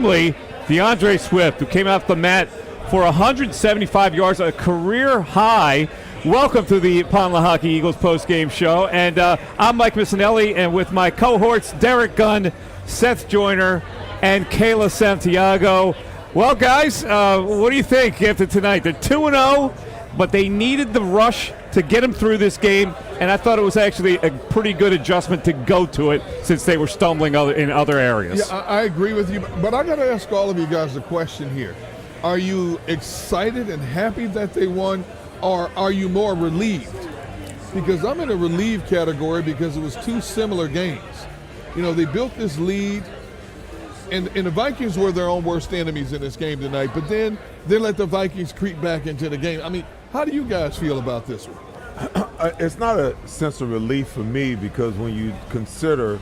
DeAndre Swift, who came off the mat for 175 yards, a career high. Welcome to the Lehocky Eagles postgame show. And I'm Mike Missinelli, and with my cohorts, Derek Gunn, Seth Joyner, and Kayla Santiago. Well, guys, what do you think after tonight? They're 2-0, but they needed the rush to get them through this game, and I thought it was actually a pretty good adjustment to go to it since they were stumbling in other areas. Yeah, I agree with you, but I got to ask all of you guys a question here. Are you excited and happy that they won, or are you more relieved? Because I'm in a relieved category because it was two similar games. You know, they built this lead, and the Vikings were their own worst enemies in this game tonight, but then they let the Vikings creep back into the game. I mean, how do you guys feel about this one? It's not a sense of relief for me because when you consider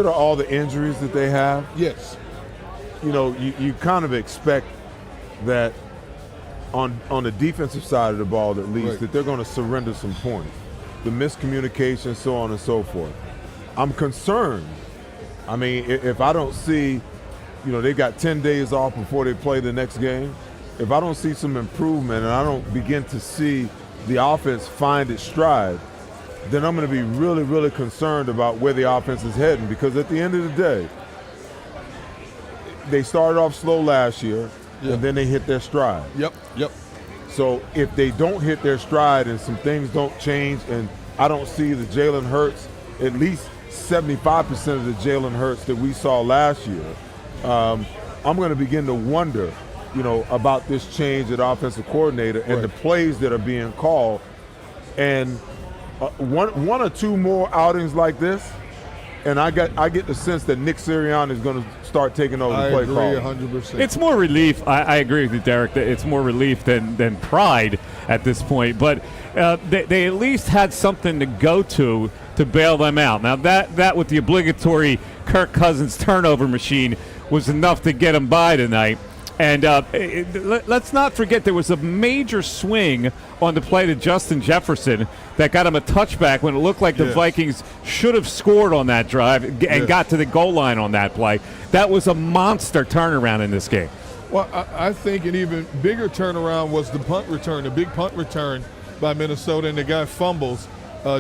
all the injuries that they have, yes, you know, you kind of expect that on the defensive side of the ball at least, right, that they're going to surrender some points. The miscommunication, so on and so forth. I'm concerned. I mean, if I don't see, you know, they got 10 days off before they play the next game. If I don't see some improvement and I don't begin to see the offense find its stride, then I'm going to be really, really concerned about where the offense is heading, because at the end of the day, they started off slow last year, and then they hit their stride. Yep. So if they don't hit their stride and some things don't change, and I don't see the Jalen Hurts, at least 75% of the Jalen Hurts that we saw last year, I'm going to begin to wonder, you know, about this change at offensive coordinator and the plays that are being called. And one or two more outings like this, and I get the sense that Nick Sirianni is going to start taking over the play call. I agree 100%. It's more relief. I agree with you, Derek, that it's more relief than pride at this point. But they at least had something to go to bail them out. Now, that with the obligatory Kirk Cousins turnover machine was enough to get them by tonight. And let's not forget there was a major swing on the play to Justin Jefferson that got him a touchback when it looked like the Vikings should have scored on that drive and got to the goal line on that play. That was a monster turnaround in this game. Well, I think an even bigger turnaround was the punt return, a big punt return by Minnesota, and the guy fumbles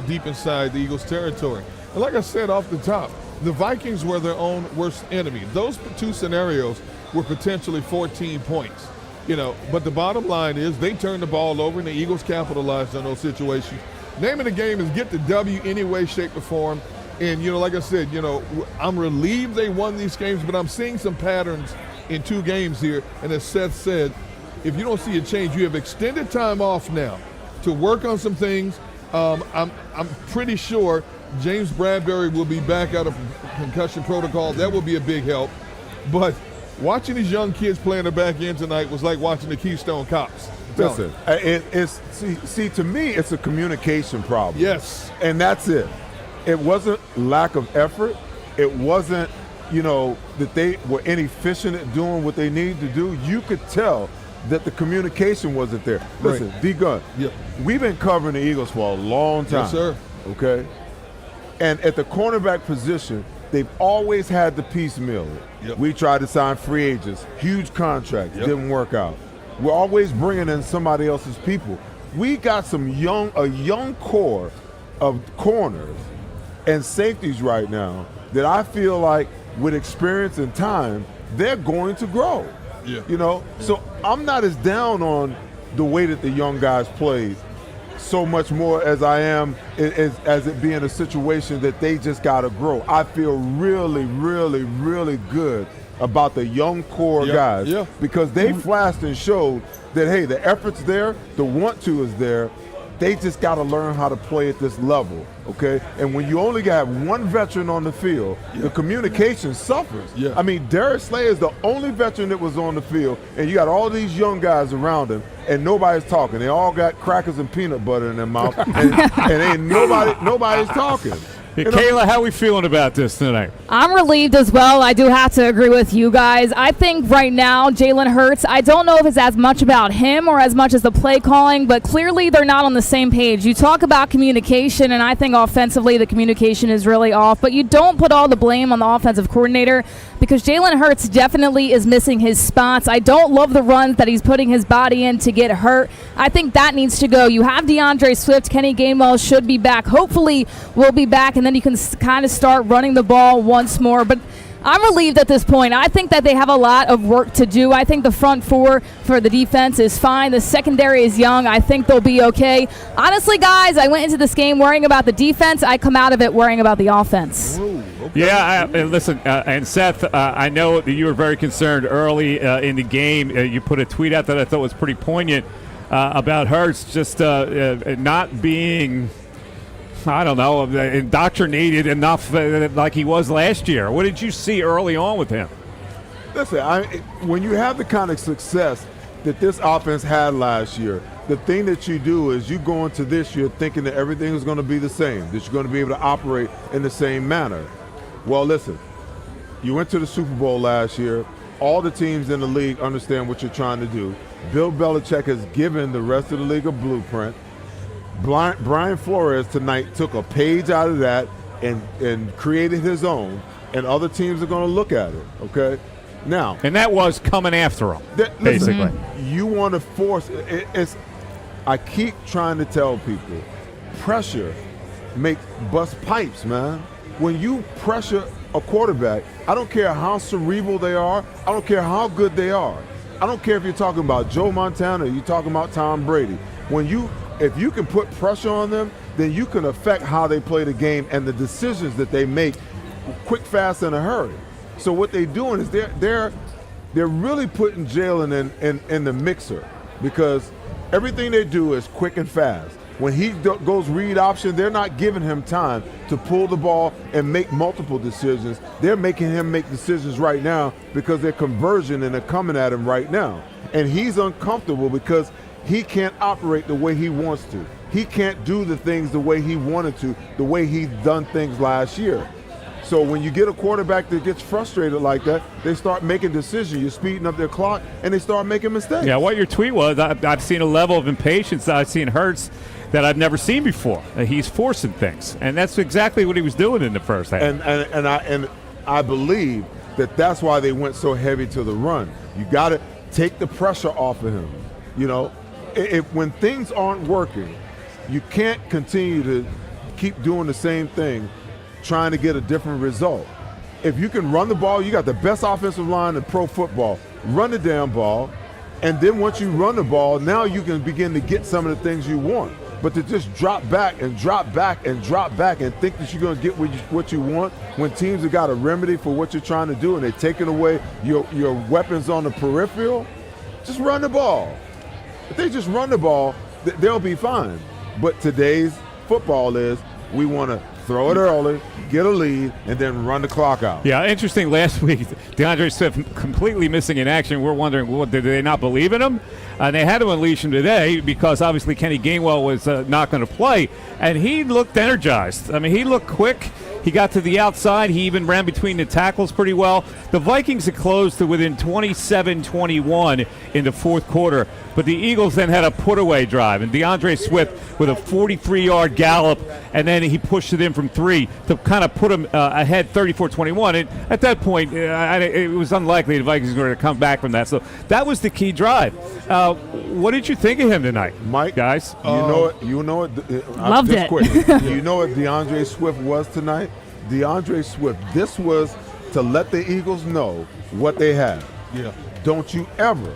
deep inside the Eagles' territory. And like I said off the top, the Vikings were their own worst enemy. Those two scenarios were potentially 14 points, you know. But the bottom line is they turned the ball over, and the Eagles capitalized on those situations. Name of the game is get the W any way, shape, or form. And, you know, like I said, you know, I'm relieved they won these games, but I'm seeing some patterns in two games here. And as Seth said, if you don't see a change, you have extended time off now to work on some things. I'm pretty sure James Bradbury will be back out of concussion protocol. That will be a big help. But watching these young kids play in the back end tonight was like watching the Keystone Cops. Listen, see, to me, it's a communication problem. Yes. And that's it. It wasn't lack of effort. It wasn't, you know, that they were inefficient at doing what they needed to do. You could tell that the communication wasn't there. Listen, D-Gun, we've been covering the Eagles for a long time. Yes, sir. Okay? And at the cornerback position, they've always had the piecemeal. We tried to sign free agents, huge contracts, didn't work out. We're always bringing in somebody else's people. We got a young core of corners and safeties right now that I feel like with experience and time, they're going to grow. You know, so I'm not as down on the way that the young guys played so much more as I am as it being a situation that they just got to grow. I feel really, really, really good about the young core guys because they flashed and showed that, hey, the effort's there, the want to is there. They just got to learn how to play at this level, okay? And when you only got one veteran on the field, the communication suffers. I mean, Darius Slay is the only veteran that was on the field, and you got all these young guys around him, and nobody's talking. They all got crackers and peanut butter in their mouth, and ain't nobody's talking. Hey, Kayla, how are we feeling about this tonight? I'm relieved as well. I do have to agree with you guys. I think right now, Jalen Hurts, I don't know if it's as much about him or as much as the play calling, but clearly they're not on the same page. You talk about communication, and I think offensively the communication is really off, but you don't put all the blame on the offensive coordinator because Jalen Hurts definitely is missing his spots. I don't love the runs that he's putting his body in to get hurt. I think that needs to go. You have DeAndre Swift. Kenny Gainwell should be back. Hopefully will be back, and then you can kind of start running the ball once more. But I'm relieved at this point. I think that they have a lot of work to do. I think the front four for the defense is fine. The secondary is young. I think they'll be okay. Honestly, guys, I went into this game worrying about the defense. I come out of it worrying about the offense. Ooh, okay. Yeah, and listen, and Seth, I know that you were very concerned early in the game. You put a tweet out that I thought was pretty poignant about Hurts just not being, I don't know, indoctrinated enough like he was last year. What did you see early on with him? Listen, when you have the kind of success that this offense had last year, the thing that you do is you go into this year thinking that everything is going to be the same, that you're going to be able to operate in the same manner. Well, listen, you went to the Super Bowl last year. All the teams in the league understand what you're trying to do. Bill Belichick has given the rest of the league a blueprint. Brian Flores tonight took a page out of that and created his own, and other teams are going to look at it, okay? Now, And that was coming after him, basically. You want to force it's. I keep trying to tell people, pressure makes bust pipes, man. When you pressure a quarterback, I don't care how cerebral they are, I don't care how good they are. I don't care if you're talking about Joe Montana or you're talking about Tom Brady. If you can put pressure on them, then you can affect how they play the game and the decisions that they make quick, fast, in a hurry. So what they're doing is they're really putting Jalen in the mixer, because everything they do is quick and fast. When he goes read option, they're not giving him time to pull the ball and make multiple decisions. They're making him make decisions right now because they're conversion and they're coming at him right now. And he's uncomfortable because he can't operate the way he wants to. He can't do the things the way he wanted to, the way he's done things last year. So when you get a quarterback that gets frustrated like that, they start making decisions. You're speeding up their clock, and they start making mistakes. Yeah, what your tweet was, I've seen a level of impatience that I've seen Hurts that I've never seen before. He's forcing things, and that's exactly what he was doing in the first half. And I believe that that's why they went so heavy to the run. You got to take the pressure off of him. You know, when things aren't working, you can't continue to keep doing the same thing, trying to get a different result. If you can run the ball, you got the best offensive line in pro football. Run the damn ball, and then once you run the ball, now you can begin to get some of the things you want. But to just drop back and drop back and drop back and think that you're going to get what you want when teams have got a remedy for what you're trying to do and they're taking away your weapons on the peripheral, just run the ball. If they just run the ball, they'll be fine. But today's football is we want to throw it early, get a lead, and then run the clock out. Yeah, interesting. Last week, DeAndre Swift completely missing in action. We're wondering, well, did they not believe in him? They had to unleash him today because obviously Kenny Gainwell was not going to play, and he looked energized. I mean, he looked quick. He got to the outside. He even ran between the tackles pretty well. The Vikings had closed to within 27-21 in the fourth quarter, but the Eagles then had a put-away drive, and DeAndre Swift with a 43-yard gallop, and then he pushed it in from three to kind of put him ahead 34-21. And at that point, it was unlikely the Vikings were going to come back from that. So that was the key drive. What did you think of him tonight, Mike? Guys, you know what? Loved it. Quick, you know what DeAndre Swift was tonight? DeAndre Swift. This was to let the Eagles know what they have. Yeah. Don't you ever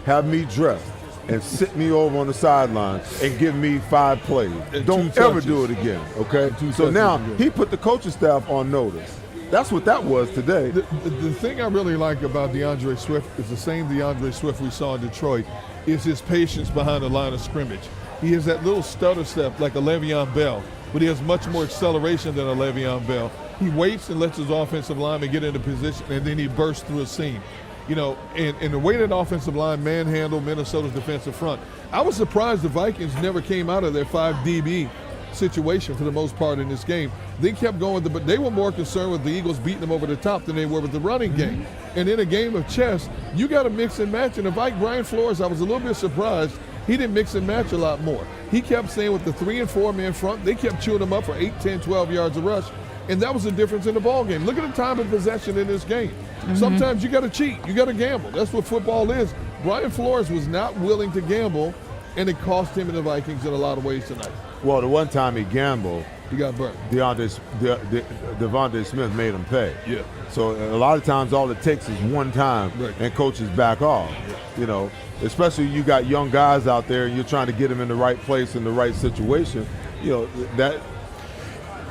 have me dressed and sit me over on the sideline and give me 5 plays. Don't ever do it again, okay? So now he put the coaching staff on notice. That's what that was today. The thing I really like about DeAndre Swift is the same DeAndre Swift we saw in Detroit, is his patience behind the line of scrimmage. He has that little stutter step like a Le'Veon Bell, but he has much more acceleration than a Le'Veon Bell. He waits and lets his offensive lineman get into position, and then he bursts through a seam. You know, and the way that offensive line manhandled Minnesota's defensive front, I was surprised the Vikings never came out of their 5 DB situation for the most part in this game. They kept going, but they were more concerned with the Eagles beating them over the top than they were with the running game. And in a game of chess, you got to mix and match. And Brian Flores, I was a little bit surprised he didn't mix and match a lot more. He kept saying with the 3 and 4 man front, they kept chewing them up for 8, 10, 12 yards of rush. And that was the difference in the ball game. Look at the time of possession in this game. Sometimes you got to cheat. You got to gamble. That's what football is. Brian Flores was not willing to gamble, and it cost him and the Vikings in a lot of ways tonight. Well, the one time he gambled, He got burnt. Devontae Smith made him pay. Yeah. So a lot of times all it takes is one time, Right. and coaches back off. You know, especially you got young guys out there and you're trying to get them in the right place in the right situation. You know, that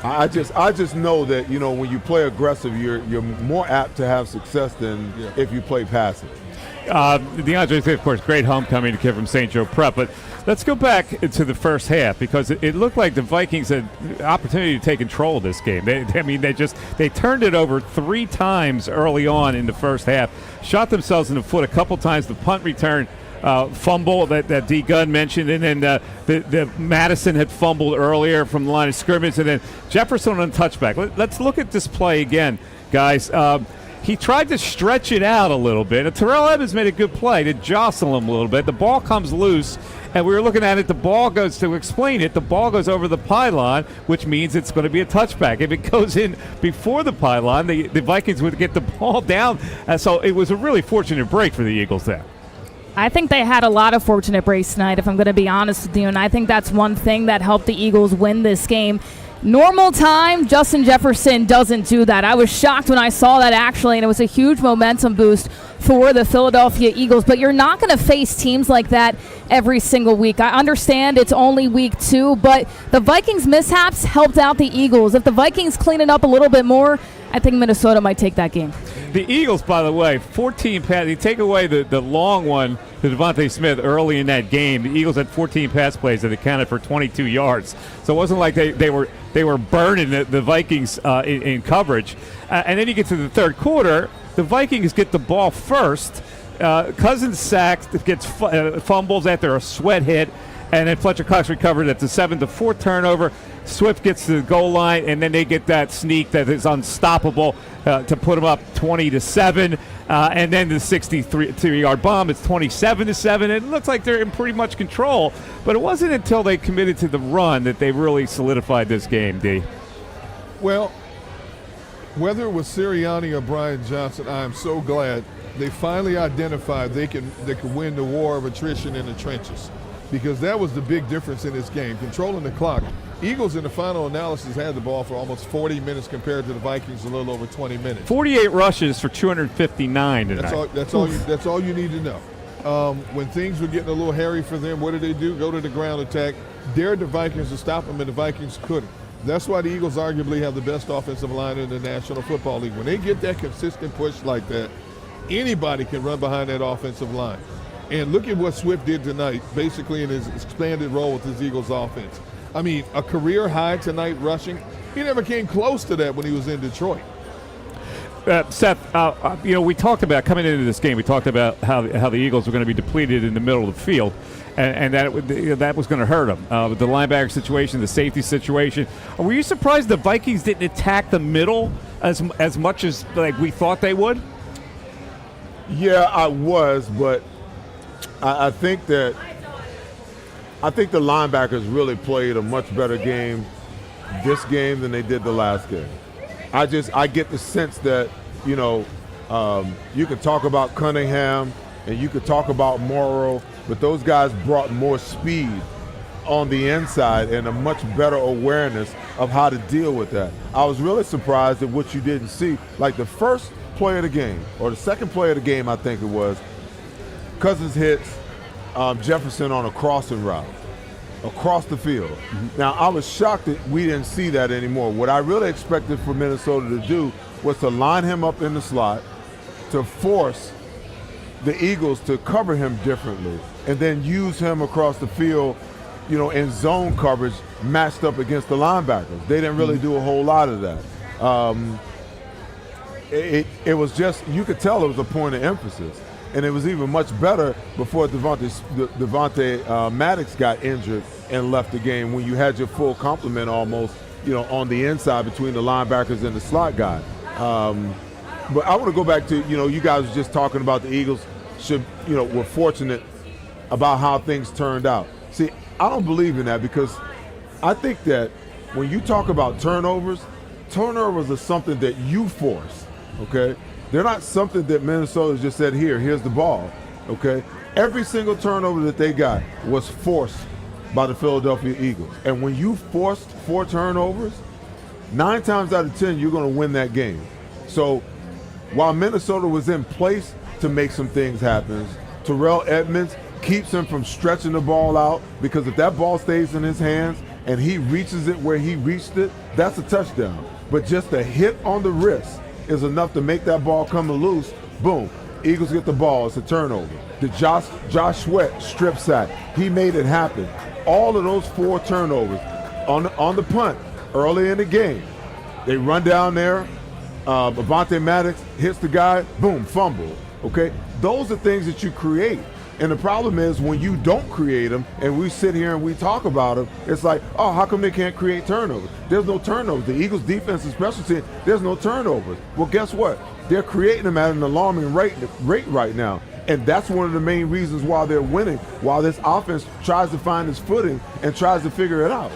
I just know that, you know, when you play aggressive, you're more apt to have success than if you play passive. DeAndre Swift, of course, great homecoming kid from St. Joe Prep. But let's go back to the first half, because it looked like the Vikings had the opportunity to take control of this game. They turned it over 3 times early on in the first half, shot themselves in the foot a couple times. The punt return fumble that D. Gunn mentioned, and then the Madison had fumbled earlier from the line of scrimmage, and then Jefferson on touchback. Let's look at this play again, guys. He tried to stretch it out a little bit. And Terrell Evans made a good play to jostle him a little bit. The ball comes loose, and we were looking at it. The ball goes, to explain it, the ball goes over the pylon, which means it's going to be a touchback. If it goes in before the pylon, the Vikings would get the ball down. So it was a really fortunate break for the Eagles there. I think they had a lot of fortunate breaks tonight, if I'm going to be honest with you, and I think that's one thing that helped the Eagles win this game. Normal time, Justin Jefferson doesn't do that. I was shocked when I saw that, actually, and it was a huge momentum boost for the Philadelphia Eagles. But you're not going to face teams like that every single week. I understand it's only week 2, but the Vikings' mishaps helped out the Eagles. If the Vikings clean it up a little bit more, I think Minnesota might take that game. The Eagles, by the way, 14 pass. You take away the long one to Devontae Smith early in that game. The Eagles had 14 pass plays that accounted for 22 yards. So it wasn't like they were burning the Vikings in coverage. And then you get to the third quarter, the Vikings get the ball first. Cousins sacks, gets fumbles after a sweat hit, and then Fletcher Cox recovered at the 7-4 turnover. Swift gets to the goal line, and then they get that sneak that is unstoppable to put them up 20-7, and then the 63-yard bomb. It's 27-7. It looks like they're in pretty much control, but it wasn't until they committed to the run that they really solidified this game. D. Well, whether it was Sirianni or Brian Johnson, I am so glad they finally identified they could win the war of attrition in the trenches, because that was the big difference in this game, controlling the clock. Eagles in the final analysis had the ball for almost 40 minutes compared to the Vikings a little over 20 minutes. 48 rushes for 259 tonight. That's all you need to know. When things were getting a little hairy for them, what did they do? Go to the ground attack. Dared the Vikings to stop them, and the Vikings couldn't. That's why the Eagles arguably have the best offensive line in the National Football League. When they get that consistent push like that, anybody can run behind that offensive line. And look at what Swift did tonight, basically in his expanded role with his Eagles offense. I mean, a career high tonight rushing. He never came close to that when he was in Detroit. Seth, we talked about coming into this game. We talked about how the Eagles were going to be depleted in the middle of the field, and that was going to hurt them. With the linebacker situation, the safety situation. Were you surprised the Vikings didn't attack the middle as much as like we thought they would? Yeah, I was, but I think the linebackers really played a much better game this game than they did the last game. I get the sense that, you can talk about Cunningham and you could talk about Morrow, but those guys brought more speed on the inside and a much better awareness of how to deal with that. I was really surprised at what you didn't see. Like the first play of the game, or the second play of the game, I think it was, Cousins hits Jefferson on a crossing route across the field. Now, I was shocked that we didn't see that anymore. What I really expected for Minnesota to do was to line him up in the slot, to force the Eagles to cover him differently, and then use him across the field, in zone coverage matched up against the linebackers. They didn't really do a whole lot of that. It was just, you could tell it was a point of emphasis. And it was even much better before Devontae Maddox got injured and left the game, when you had your full complement almost, on the inside between the linebackers and the slot guy. But I want to go back to, you guys were just talking about the Eagles were fortunate about how things turned out. See, I don't believe in that, because I think that when you talk about turnovers, turnovers are something that you force, okay? They're not something that Minnesota just said, here's the ball, okay? Every single turnover that they got was forced by the Philadelphia Eagles. And when you forced 4 turnovers, 9 times out of 10, you're going to win that game. So while Minnesota was in place to make some things happen, Terrell Edmonds keeps him from stretching the ball out, because if that ball stays in his hands and he reaches it where he reached it, that's a touchdown. But just a hit on the wrist is enough to make that ball come loose. Boom. Eagles get the ball. It's a turnover. The Josh Sweat strip sack, he made it happen. All of those 4 turnovers on the punt early in the game. They run down there. Avonte Maddox hits the guy. Boom, fumble. Okay? Those are things that you create. And the problem is when you don't create them and we sit here and we talk about them, it's like, oh, how come they can't create turnovers? There's no turnovers. The Eagles defense and special team, there's no turnovers. Well, guess what? They're creating them at an alarming rate right now. And that's one of the main reasons why they're winning, while this offense tries to find its footing and tries to figure it out.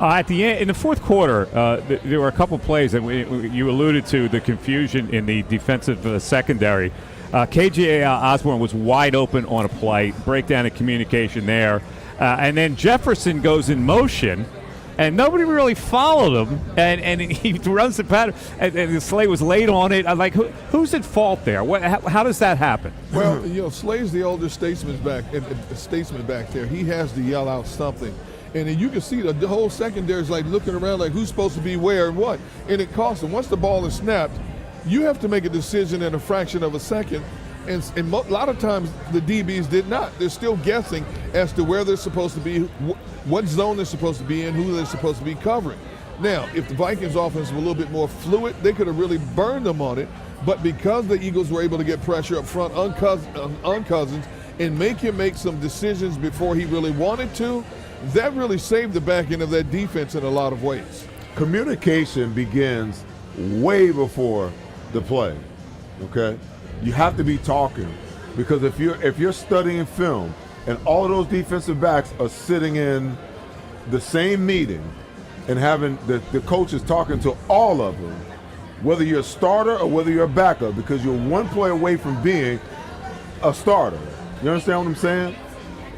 At the end, in the fourth quarter, there were a couple plays that you alluded to, the confusion in the defensive secondary. KJ Osborne was wide open on a play, breakdown of communication there. And then Jefferson goes in motion, and nobody really followed him. And he runs the pattern, and the Slay was late on it. I'm like, who's at fault there? How does that happen? Well, Slay's the older statesman back there. He has to yell out something. And then you can see the whole secondary is like looking around like who's supposed to be where and what. And it costs them. Once the ball is snapped, you have to make a decision in a fraction of a second. And a lot of times the DBs did not. They're still guessing as to where they're supposed to be, what zone they're supposed to be in, who they're supposed to be covering. Now, if the Vikings offense was a little bit more fluid, they could have really burned them on it. But because the Eagles were able to get pressure up front on Cousins and make him make some decisions before he really wanted to, that really saved the back end of that defense in a lot of ways. Communication begins way before the play, okay? You have to be talking, because if you're studying film and all of those defensive backs are sitting in the same meeting and having the coaches talking to all of them, whether you're a starter or whether you're a backup, because you're one play away from being a starter. You understand what I'm saying?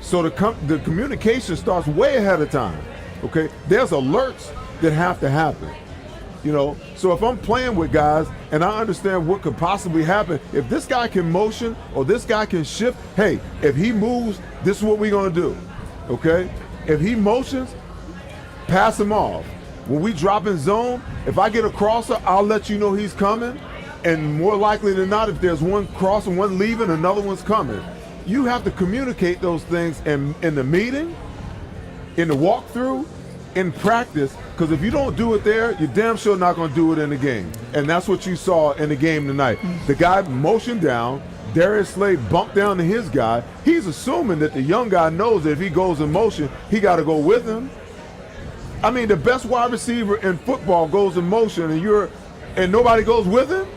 So the communication starts way ahead of time, okay? There's alerts that have to happen. So if I'm playing with guys and I understand what could possibly happen, if this guy can motion or this guy can shift, hey, if he moves, this is what we're going to do, okay? If he motions, pass him off. When we drop in zone, if I get a crosser, I'll let you know he's coming. And more likely than not, if there's one crossing, one leaving, another one's coming. You have to communicate those things in the meeting, in the walkthrough, in practice, because if you don't do it there, you're damn sure not going to do it in the game. And that's what you saw in the game tonight. The guy motioned down, Darius Slay bumped down to his guy. He's assuming that the young guy knows that if he goes in motion, he got to go with him. I mean, the best wide receiver in football goes in motion and nobody goes with him?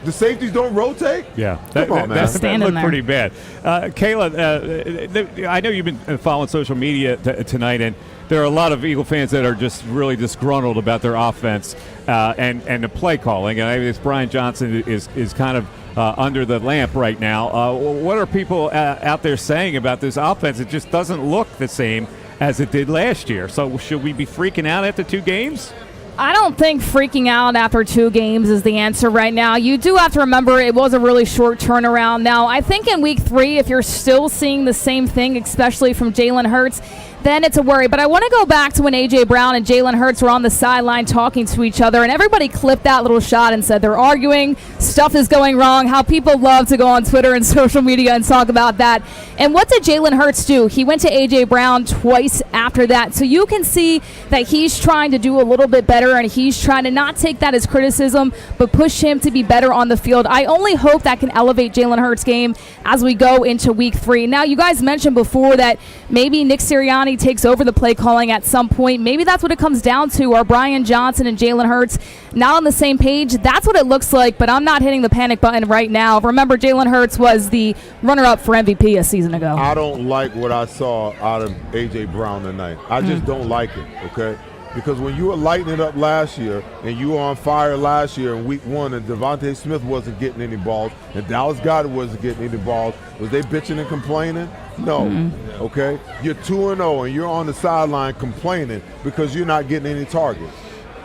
The safeties don't rotate? Yeah. Come on, man. That looked pretty bad. Kayla, I know you've been following social media tonight, and there are a lot of Eagle fans that are just really disgruntled about their offense and the play calling. And I mean, Brian Johnson is kind of under the lamp right now. What are people out there saying about this offense? It just doesn't look the same as it did last year. So should we be freaking out after 2 games? I don't think freaking out after 2 games is the answer right now. You do have to remember it was a really short turnaround. Now, I think in week 3, if you're still seeing the same thing, especially from Jalen Hurts, then it's a worry. But I want to go back to when A.J. Brown and Jalen Hurts were on the sideline talking to each other, and everybody clipped that little shot and said they're arguing, stuff is going wrong, how people love to go on Twitter and social media and talk about that. And what did Jalen Hurts do? He went to A.J. Brown twice after that. So you can see that he's trying to do a little bit better, and he's trying to not take that as criticism, but push him to be better on the field. I only hope that can elevate Jalen Hurts' game as we go into week 3. Now, you guys mentioned before that maybe Nick Sirianni takes over the play calling at some point. Maybe that's what it comes down to. Are Brian Johnson and Jalen Hurts not on the same page? That's what it looks like, but I'm not hitting the panic button right now. Remember, Jalen Hurts was the runner-up for MVP a season ago. I don't like what I saw out of A.J. Brown tonight. I just don't like it, okay? Because when you were lighting it up last year and you were on fire last year in week 1 and Devontae Smith wasn't getting any balls and Dallas Goedert wasn't getting any balls, was they bitching and complaining? No. Okay? You're 2-0 and you're on the sideline complaining because you're not getting any targets.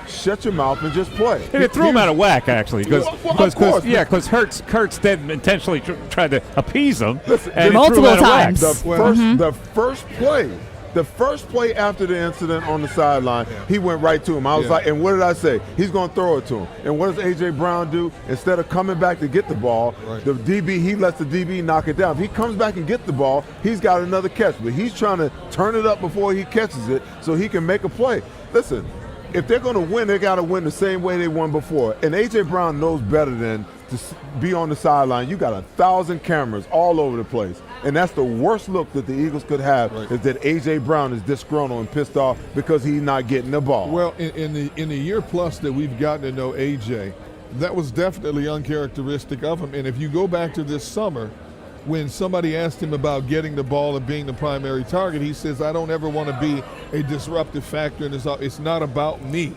Shut your mouth and just play. And it threw him out of whack, actually, because Kurtz did intentionally try to appease him. Listen, and multiple times. The first play after the incident on the sideline, he went right to him. I was like, and what did I say? He's going to throw it to him. And what does A.J. Brown do? Instead of coming back to get the ball, the DB, he lets the DB knock it down. If he comes back and get the ball, he's got another catch. But he's trying to turn it up before he catches it so he can make a play. Listen, if they're going to win, they got to win the same way they won before. And A.J. Brown knows better than to be on the sideline. You got 1,000 cameras all over the place. And that's the worst look that the Eagles could have is that A.J. Brown is disgruntled and pissed off because he's not getting the ball. Well, in the year plus that we've gotten to know A.J., that was definitely uncharacteristic of him. And if you go back to this summer, when somebody asked him about getting the ball and being the primary target, he says, I don't ever want to be a disruptive factor, and it's not about me.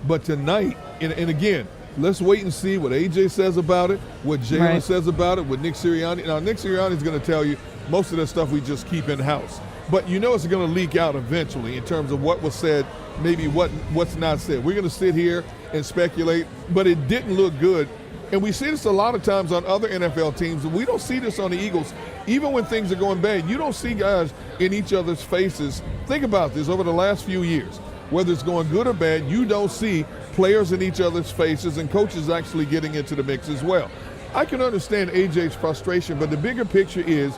But tonight, and again, let's wait and see what A.J. says about it, what Jalen says about it, what Nick Sirianni. Now, Nick Sirianni is going to tell you most of that stuff we just keep in-house. But you know it's going to leak out eventually in terms of what was said, maybe what's not said. We're going to sit here and speculate, but it didn't look good. And we see this a lot of times on other NFL teams. We don't see this on the Eagles. Even when things are going bad, you don't see guys in each other's faces. Think about this over the last few years. Whether it's going good or bad, you don't see players in each other's faces and coaches actually getting into the mix as well. I can understand AJ's frustration, but the bigger picture is,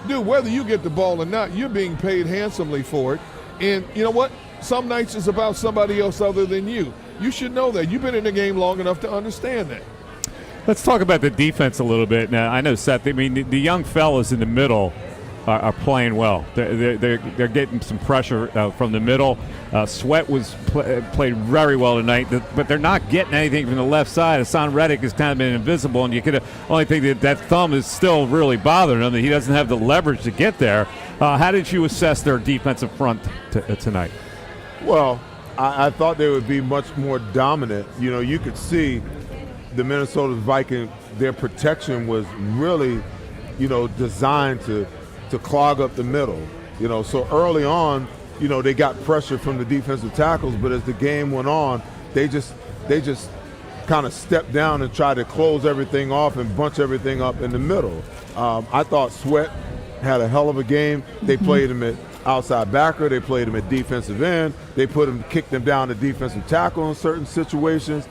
dude, whether you get the ball or not, you're being paid handsomely for it. And you know what? Some nights it's about somebody else other than you. You should know that. You've been in the game long enough to understand that. Let's talk about the defense a little bit. Now, I know, Seth, I mean, the young fellas in the middle are playing well. They're getting some pressure from the middle. Sweat played very well tonight, but they're not getting anything from the left side. Hassan Reddick has kind of been invisible, and you could only think that thumb is still really bothering him, that he doesn't have the leverage to get there. How did you assess their defensive front tonight? Well, I thought they would be much more dominant. You know, you could see the Minnesota Vikings, their protection was really, designed to clog up the middle. So early on, they got pressure from the defensive tackles, but as the game went on, they just kind of stepped down and tried to close everything off and bunch everything up in the middle. I thought Sweat had a hell of a game. They played him at outside backer. They played him at defensive end. They kicked him down to defensive tackle in certain situations.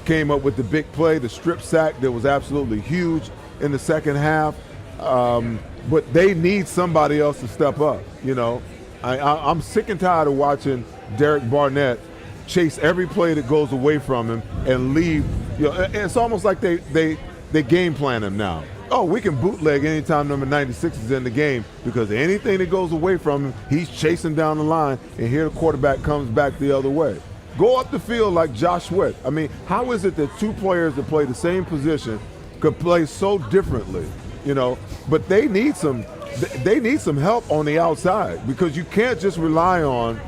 Came up with the big play, the strip sack that was absolutely huge in the second half. But they need somebody else to step up. I'm sick and tired of watching Derek Barnett chase every play that goes away from him and leave. It's almost like they game plan him now. Oh, we can bootleg anytime number 96 is in the game because anything that goes away from him, he's chasing down the line, and here the quarterback comes back the other way. Go up the field like Josh Sweat. I mean, how is it that two players that play the same position could play so differently? But they need some help on the outside because you can't just rely on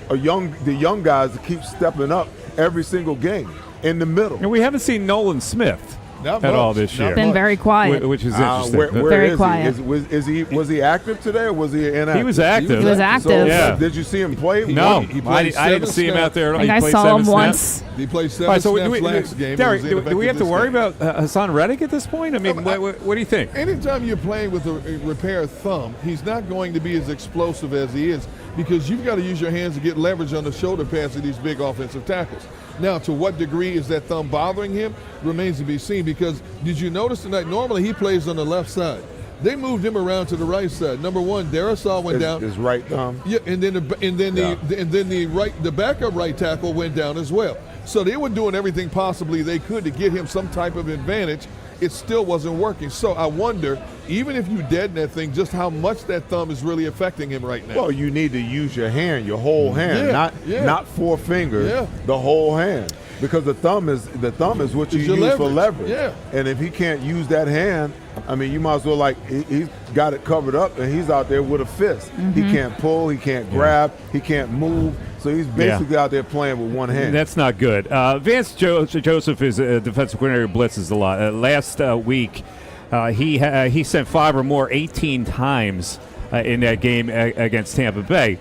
the young guys to keep stepping up every single game in the middle. And we haven't seen Nolan Smith at all this year. Been very quiet, which is interesting. Where very is quiet. He? Was he active today, or was he inactive? He was active. He was active. So, Yeah. Did you see him play? No, He I played didn't see him out there. I think I He played saw 7 him snaps. once. He played 7 All right, so snaps last game. Derek, and was do we have to ineffective worry this game. about Hassan Reddick at this point? I mean, what do you think? Anytime you're playing with a repaired thumb, he's not going to be as explosive as he is because you've got to use your hands to get leverage on the shoulder pass of these big offensive tackles. Now, to what degree is that thumb bothering him remains to be seen because did you notice tonight, normally he plays on the left side. They moved him around to the right side. Number one, Darisaw went down. His right thumb. Yeah, and then the backup right tackle went down as well. So they were doing everything possibly they could to get him some type of advantage. It still wasn't working. So I wonder, even if you deaden that thing, just how much that thumb is really affecting him right now. Well, you need to use your hand, your whole hand, not 4 fingers, the whole hand. Because the thumb is what you It's your use for leverage. leverage. Yeah. And if he can't use that hand, I mean, you might as well he's got it covered up, and he's out there with a fist. He can't pull, he can't grab, he can't move. So he's basically out there playing with one hand. That's not good. Vance Joseph is a defensive coordinator who blitzes a lot. Last week, he sent 5 or more 18 times in that game against Tampa Bay.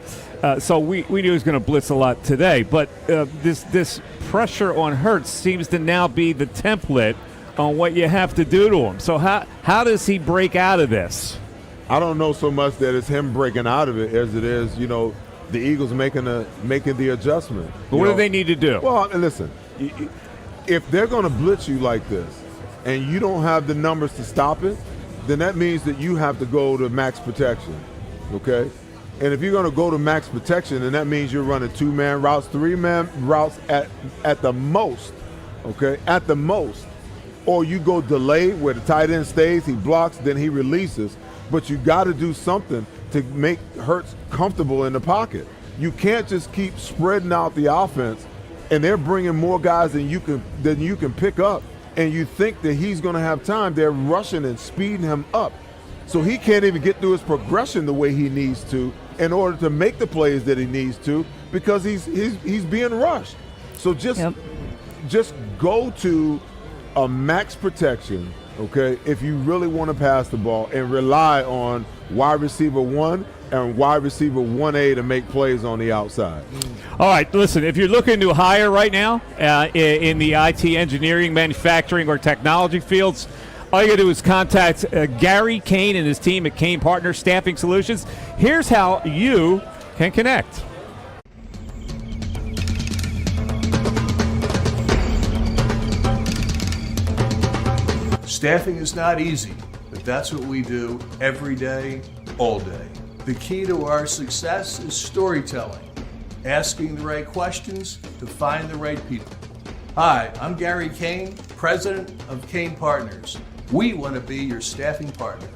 So we knew he was going to blitz a lot today. But this pressure on Hurts seems to now be the template on what you have to do to him. So how does he break out of this? I don't know so much that it's him breaking out of it as it is, the Eagles making the adjustment. But what do they need to do? Well, listen, if they're going to blitz you like this and you don't have the numbers to stop it, then that means that you have to go to max protection, okay? And if you're going to go to max protection, then that means you're running 2-man routes, 3-man routes at the most, okay? At the most. Or you go delay where the tight end stays, he blocks, then he releases. But you got to do something to make Hurts comfortable in the pocket. You can't just keep spreading out the offense, and they're bringing more guys than you can pick up, and you think that he's going to have time. They're rushing and speeding him up, so he can't even get through his progression the way he needs to in order to make the plays that he needs to, because he's being rushed. So just go to a max protection, okay, if you really want to pass the ball, and rely on wide receiver 1 and wide receiver 1A to make plays on the outside. All right, listen, if you're looking to hire right now in the IT, engineering, manufacturing, or technology fields, all you got to do is contact Gary Kane and his team at Kane Partners Staffing Solutions. Here's how you can connect. Staffing is not easy, but that's what we do every day, all day. The key to our success is storytelling, asking the right questions to find the right people. Hi, I'm Gary Kane, president of Kane Partners. We want to be your staffing partner.